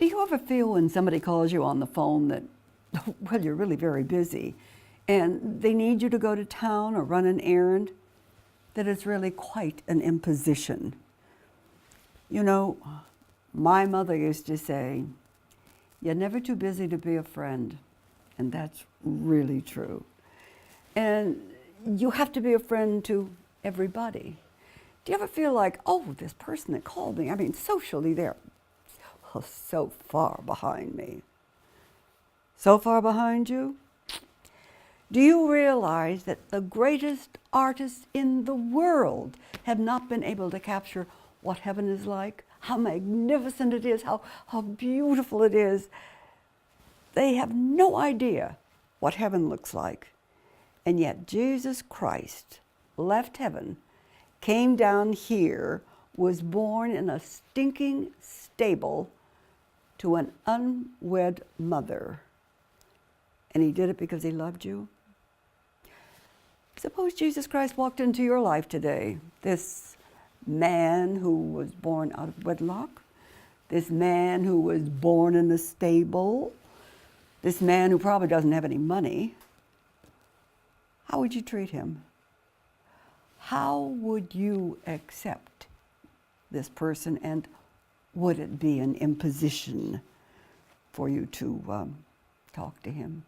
you ever feel when somebody calls you on the phone that, well, you're really very busy and they need you to go to town or run an errand, that it's really quite an imposition? You know, my mother used to say, "You're never too busy to be a friend." And that's really true. And you have to be a friend to everybody. Do you ever feel like, oh, this person that called me, I mean, socially they're so far behind me? So far behind you? Do you realize that the greatest artists in the world have not been able to capture what heaven is like? How magnificent it is, how beautiful it is. They have no idea what heaven looks like. And yet Jesus Christ left heaven, came down here, was born in a stinking stable to an unwed mother. And he did it because he loved you. Suppose Jesus Christ walked into your life today, this man who was born out of wedlock, this man who was born in a stable, this man who probably doesn't have any money. How would you treat him? How would you accept this person, and would it be an imposition for you to talk to him?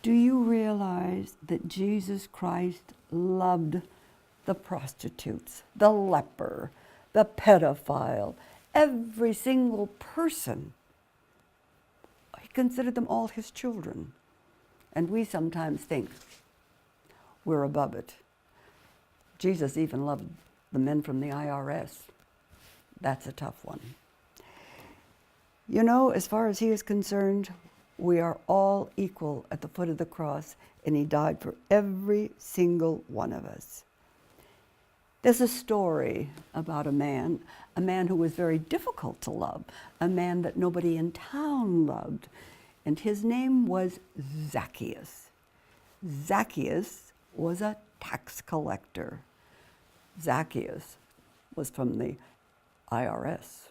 Do you realize that Jesus Christ loved the prostitutes, the leper, the pedophile, every single person? He considered them all his children. And we sometimes think we're above it. Jesus even loved the men from the IRS. That's a tough one. You know, as far as he is concerned, we are all equal at the foot of the cross, and he died for every single one of us. There's a story about a man who was very difficult to love, a man that nobody in town loved, and his name was Zacchaeus. Zacchaeus was a tax collector. Zacchaeus was from the IRS.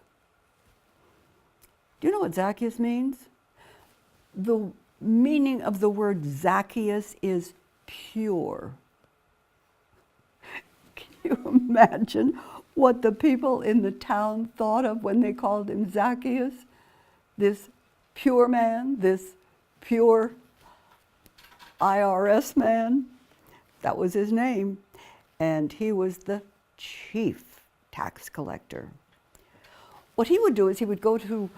Do you know what Zacchaeus means? The meaning of the word Zacchaeus is pure. Can you imagine what the people in the town thought of when they called him Zacchaeus? This pure man, this pure IRS man. That was his name. And he was the chief tax collector. What he would do is he would go to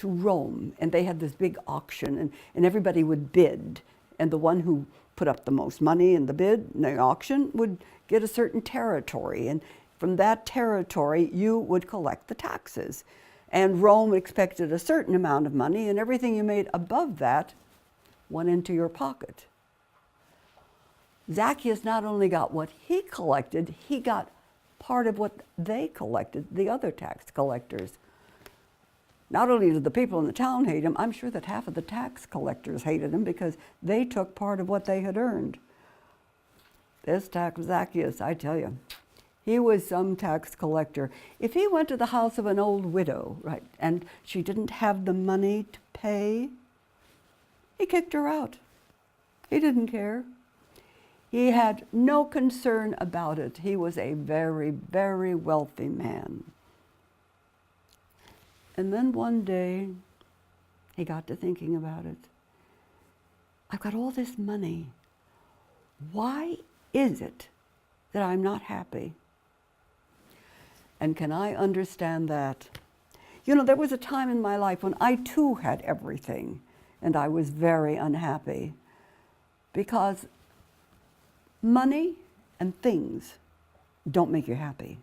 Rome, and they had this big auction, and everybody would bid. And the one who put up the most money in the bid, in the auction, would get a certain territory. And from that territory, you would collect the taxes. And Rome expected a certain amount of money, and everything you made above that went into your pocket. Zacchaeus not only got what he collected, he got part of what they collected, the other tax collectors. Not only did the people in the town hate him, I'm sure that half of the tax collectors hated him because they took part of what they had earned. This tax Zacchaeus, I tell you, he was some tax collector. If he went to the house of an old widow, right, and she didn't have the money to pay, he kicked her out. He didn't care. He had no concern about it. He was a very, very wealthy man. And then one day, he got to thinking about it. I've got all this money. Why is it that I'm not happy? And can I understand that? You know, there was a time in my life when I too had everything, and I was very unhappy because money and things don't make you happy.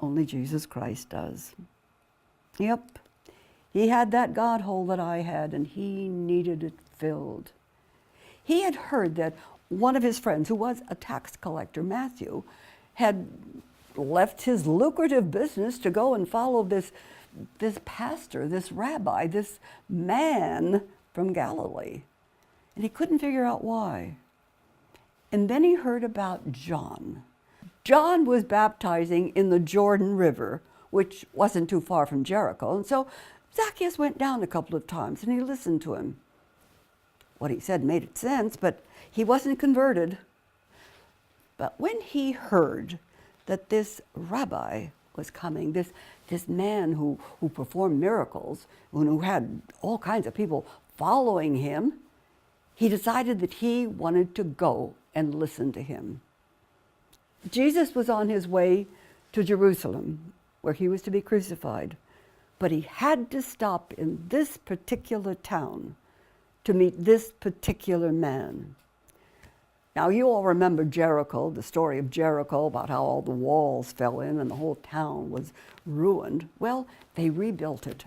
Only Jesus Christ does. Yep, he had that God hole that I had, and he needed it filled. He had heard that one of his friends, who was a tax collector, Matthew, had left his lucrative business to go and follow this pastor, this rabbi, this man from Galilee. And he couldn't figure out why. And then he heard about John. John was baptizing in the Jordan River which wasn't too far from Jericho. And so Zacchaeus went down a couple of times and he listened to him. What he said made sense, but he wasn't converted. But when he heard that this rabbi was coming, this man who performed miracles, and who had all kinds of people following him, he decided that he wanted to go and listen to him. Jesus was on his way to Jerusalem, where he was to be crucified, but he had to stop in this particular town to meet this particular man. Now, you all remember Jericho, the story of Jericho, about how all the walls fell in and the whole town was ruined. Well, they rebuilt it.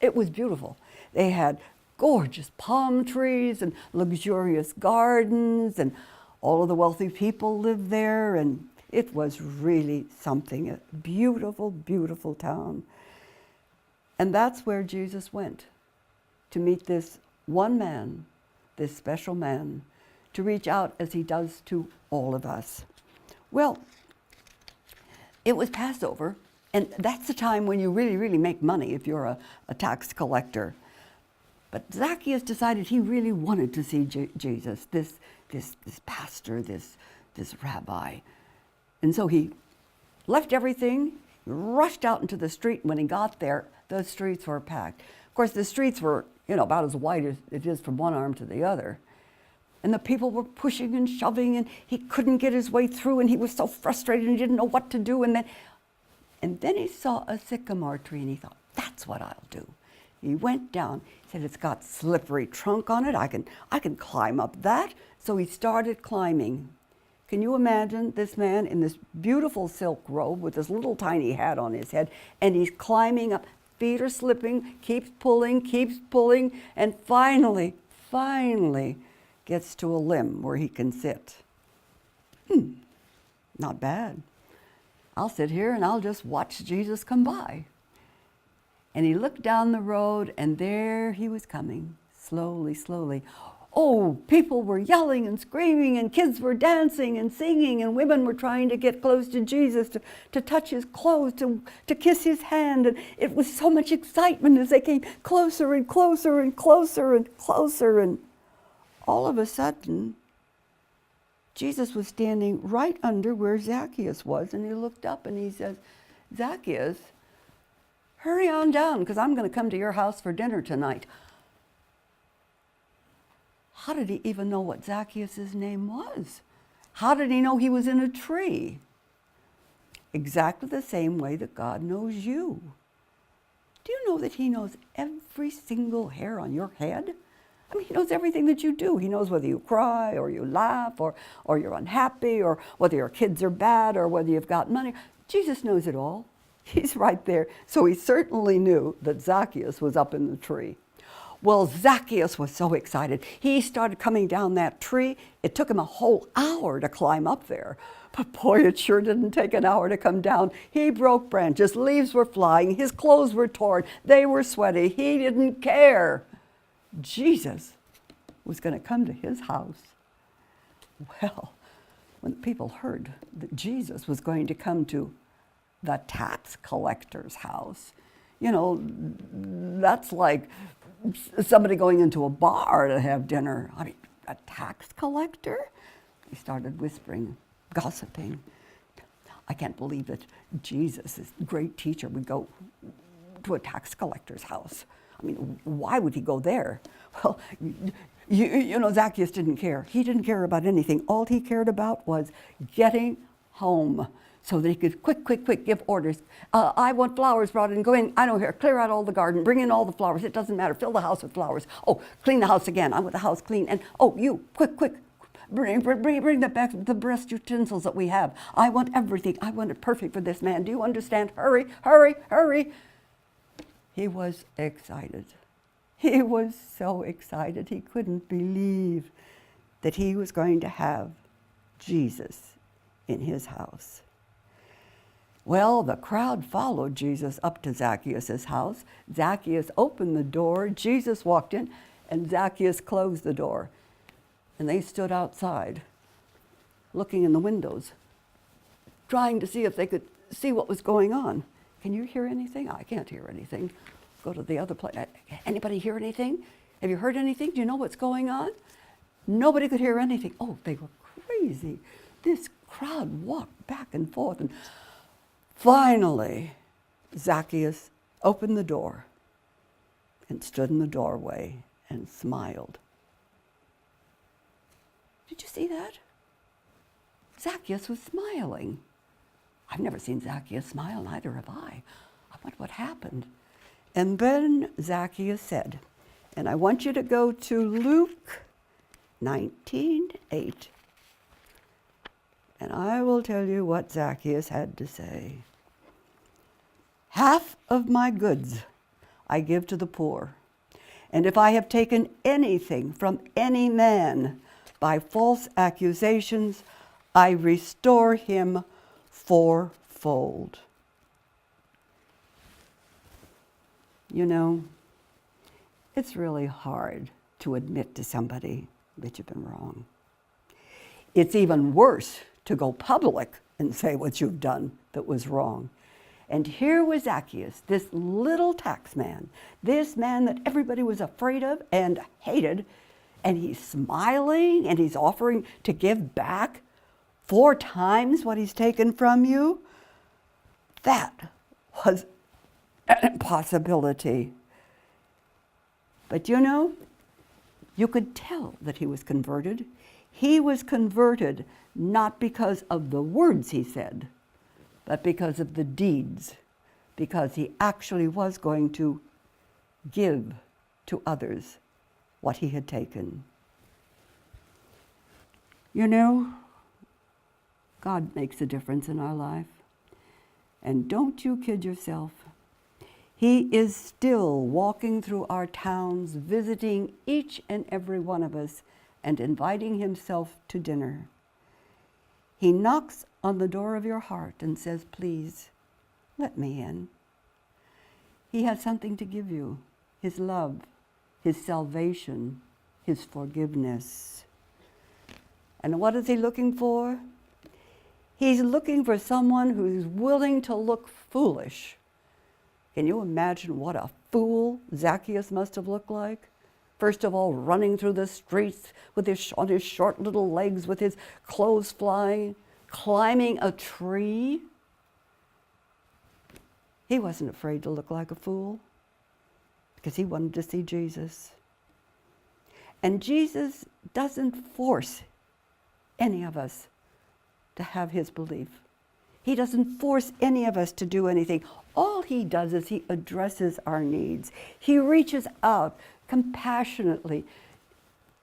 It was beautiful. They had gorgeous palm trees and luxurious gardens, and all of the wealthy people lived there, and it was really something, a beautiful, beautiful town. And that's where Jesus went, to meet this one man, this special man, to reach out as he does to all of us. Well, it was Passover, and that's the time when you really, really make money if you're a tax collector. But Zacchaeus decided he really wanted to see Jesus, this pastor, this rabbi. And so he left everything, rushed out into the street. When he got there, the streets were packed. Of course, the streets were, about as wide as it is from one arm to the other. And the people were pushing and shoving, and he couldn't get his way through, and he was so frustrated and he didn't know what to do. And then he saw a sycamore tree, and he thought, that's what I'll do. He went down. He said, it's got slippery trunk on it. I can climb up that. So he started climbing. Can you imagine this man in this beautiful silk robe with this little tiny hat on his head, and he's climbing up. Feet are slipping, keeps pulling, and finally gets to a limb where he can sit. Not bad. I'll sit here and I'll just watch Jesus come by. And he looked down the road, and there he was coming, slowly, slowly. Oh, people were yelling and screaming, and kids were dancing and singing, and women were trying to get close to Jesus, to touch his clothes, to kiss his hand. And it was so much excitement as they came closer and closer and closer and closer. And all of a sudden, Jesus was standing right under where Zacchaeus was, and he looked up and he says, Zacchaeus, hurry on down, because I'm going to come to your house for dinner tonight. How did he even know what Zacchaeus' name was? How did he know he was in a tree? Exactly the same way that God knows you. Do you know that he knows every single hair on your head? I mean, he knows everything that you do. He knows whether you cry or you laugh or you're unhappy, or whether your kids are bad or whether you've got money. Jesus knows it all. He's right there. So he certainly knew that Zacchaeus was up in the tree. Well, Zacchaeus was so excited. He started coming down that tree. It took him a whole hour to climb up there. But boy, it sure didn't take an hour to come down. He broke branches. Leaves were flying. His clothes were torn. They were sweaty. He didn't care. Jesus was going to come to his house. Well, when the people heard that Jesus was going to come to the tax collector's house, that's like somebody going into a bar to have dinner. I mean, a tax collector? They started whispering, gossiping. I can't believe that Jesus, this great teacher, would go to a tax collector's house. I mean, why would he go there? Well, Zacchaeus didn't care. He didn't care about anything. All he cared about was getting home, so that he could quick give orders. I want flowers brought in. Go in. I don't care. Clear out all the garden. Bring in all the flowers. It doesn't matter. Fill the house with flowers. Oh, clean the house again. I want the house clean. And you, quick. Bring the best utensils that we have. I want everything. I want it perfect for this man. Do you understand? Hurry. He was excited. He was so excited. He couldn't believe that he was going to have Jesus in his house. Well, the crowd followed Jesus up to Zacchaeus' house. Zacchaeus opened the door. Jesus walked in, and Zacchaeus closed the door. And they stood outside, looking in the windows, trying to see if they could see what was going on. can you hear anything? I can't hear anything. Go to the other place. Anybody hear anything? Have you heard anything? Do you know what's going on? Nobody could hear anything. Oh, they were crazy. This crowd walked back and forth. And finally, Zacchaeus opened the door and stood in the doorway and smiled. Did you see that? Zacchaeus was smiling. I've never seen Zacchaeus smile, neither have I. I wonder what happened. And then Zacchaeus said, and I want you to go to Luke 19:8. And I will tell you what Zacchaeus had to say. Half of my goods I give to the poor. And if I have taken anything from any man by false accusations, I restore him fourfold. You know, it's really hard to admit to somebody that you've been wrong. It's even worse to go public and say what you've done that was wrong. And here was Zacchaeus, this little tax man, this man that everybody was afraid of and hated, and he's smiling and he's offering to give back 4 times what he's taken from you. That was an impossibility. But you know, you could tell that he was converted. He was converted not because of the words he said, but because of the deeds, because he actually was going to give to others what he had taken. You know, God makes a difference in our life. And don't you kid yourself. He is still walking through our towns, visiting each and every one of us and inviting himself to dinner. He knocks on the door of your heart and says, please, let me in. He has something to give you, his love, his salvation, his forgiveness. And what is he looking for? He's looking for someone who's willing to look foolish. Can you imagine what a fool Zacchaeus must have looked like? First of all, running through the streets with on his short little legs, with his clothes flying, climbing a tree. He wasn't afraid to look like a fool because he wanted to see Jesus. And Jesus doesn't force any of us to have his belief. He doesn't force any of us to do anything. All he does is he addresses our needs. He reaches out compassionately.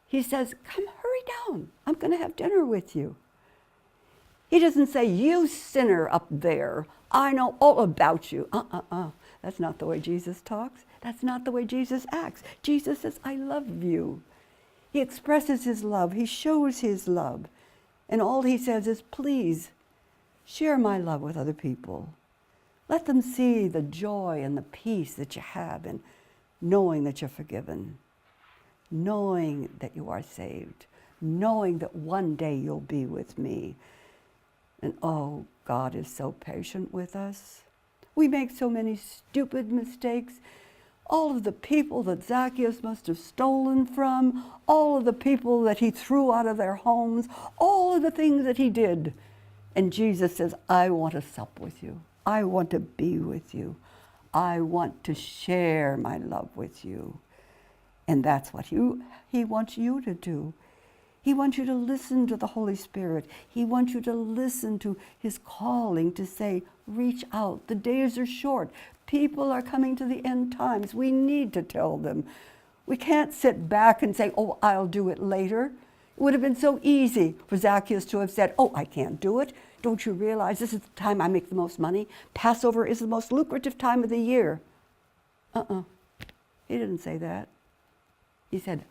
He says, come, hurry down. I'm going to have dinner with you. He doesn't say, you sinner up there, I know all about you. That's not the way Jesus talks. That's not the way Jesus acts. Jesus says, I love you. He expresses his love. He shows his love. And all he says is, please, share my love with other people. Let them see the joy and the peace that you have in knowing that you're forgiven, knowing that you are saved, knowing that one day you'll be with me. And oh, God is so patient with us. We make so many stupid mistakes. All of the people that Zacchaeus must have stolen from, all of the people that he threw out of their homes, all of the things that he did. And Jesus says, I want to sup with you. I want to be with you. I want to share my love with you. And that's what he wants you to do. He wants you to listen to the Holy Spirit. He wants you to listen to his calling to say, reach out. The days are short. People are coming to the end times. We need to tell them. We can't sit back and say, oh, I'll do it later. It would have been so easy for Zacchaeus to have said, oh, I can't do it. Don't you realize this is the time I make the most money? Passover is the most lucrative time of the year. He didn't say that. He said,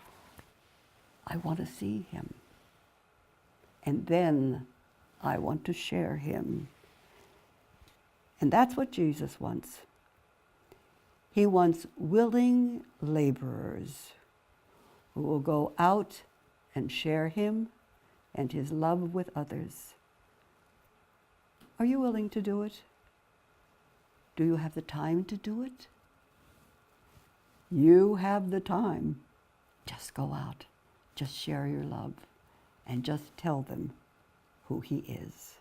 I want to see him. And then I want to share him. And that's what Jesus wants. He wants willing laborers who will go out and share him and his love with others. Are you willing to do it? Do you have the time to do it? You have the time. Just go out, just share your love, and just tell them who He is.